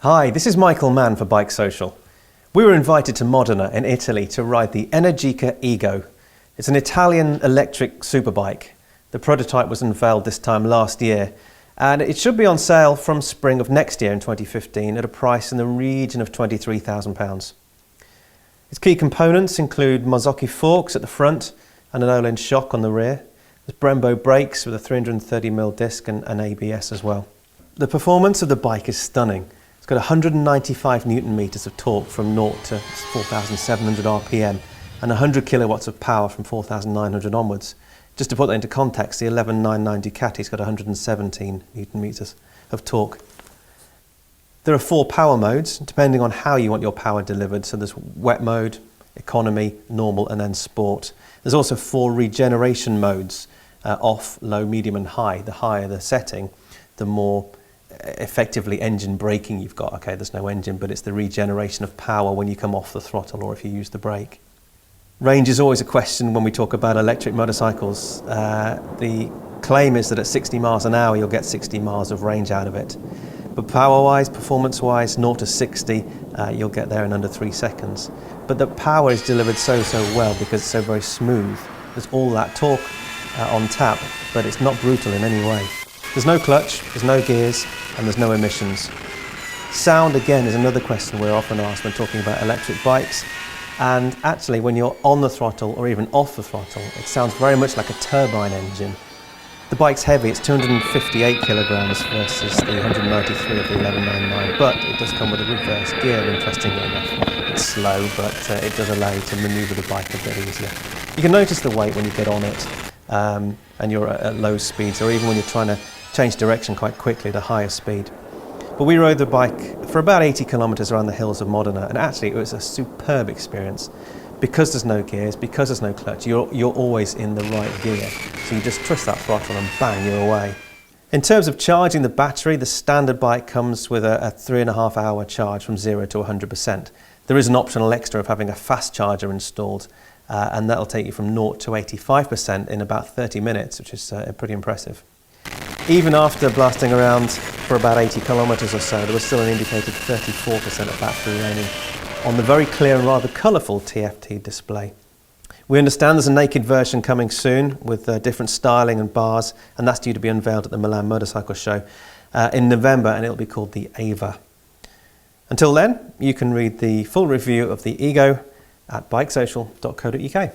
Hi, this is Michael Mann for Bike Social. We were invited to Modena in Italy to ride the Energica Ego. It's an Italian electric superbike. The prototype was unveiled this time last year, and it should be on sale from spring of next year in 2015 at a price in the region of £23,000. Its key components include Marzocchi forks at the front and an Olin shock on the rear. There's Brembo brakes with a 330mm disc and ABS as well. The performance of the bike is stunning. It's got 195 Newton meters of torque from 0 to 4,700 RPM and 100 kilowatts of power from 4,900 onwards. Just to put that into context, the 1199 Ducati's got 117 Newton meters of torque. There are 4 power modes, depending on how you want your power delivered. So there's wet mode, economy, normal, and then sport. There's also 4 regeneration modes, off, low, medium, and high. The higher the setting, the more effectively engine braking you've got. Okay, there's no engine, but it's the regeneration of power when you come off the throttle or if you use the brake. Range is always a question when we talk about electric motorcycles. The claim is that at 60 miles an hour you'll get 60 miles of range out of it. But power-wise, performance-wise, 0 to 60, you'll get there in under 3 seconds. But the power is delivered so well because it's so very smooth. There's all that torque on tap, but it's not brutal in any way. There's no clutch, there's no gears, and there's no emissions. Sound, again, is another question we're often asked when talking about electric bikes. And actually, when you're on the throttle or even off the throttle, it sounds very much like a turbine engine. The bike's heavy, it's 258 kilograms versus the 193 of the 1199, but it does come with a reverse gear, interestingly enough. It's slow, but it does allow you to manoeuvre the bike a bit easier. You can notice the weight when you get on it, and you're at low speeds, or even when you're trying to change direction quite quickly at a higher speed. But we rode the bike for about 80 kilometers around the hills of Modena, and actually it was a superb experience. Because there's no gears, because there's no clutch, you're always in the right gear. So you just twist that throttle and bang, you're away. In terms of charging the battery, the standard bike comes with a 3.5 hour charge from 0 to 100%. There is an optional extra of having a fast charger installed, and that'll take you from 0 to 85% in about 30 minutes, which is pretty impressive. Even after blasting around for about 80 kilometers or so, there was still an indicated 34% of battery remaining on the very clear and rather colourful TFT display. We understand there's a naked version coming soon with different styling and bars, and that's due to be unveiled at the Milan Motorcycle Show in November, and it'll be called the Ava. Until then, you can read the full review of the Ego at bikesocial.co.uk.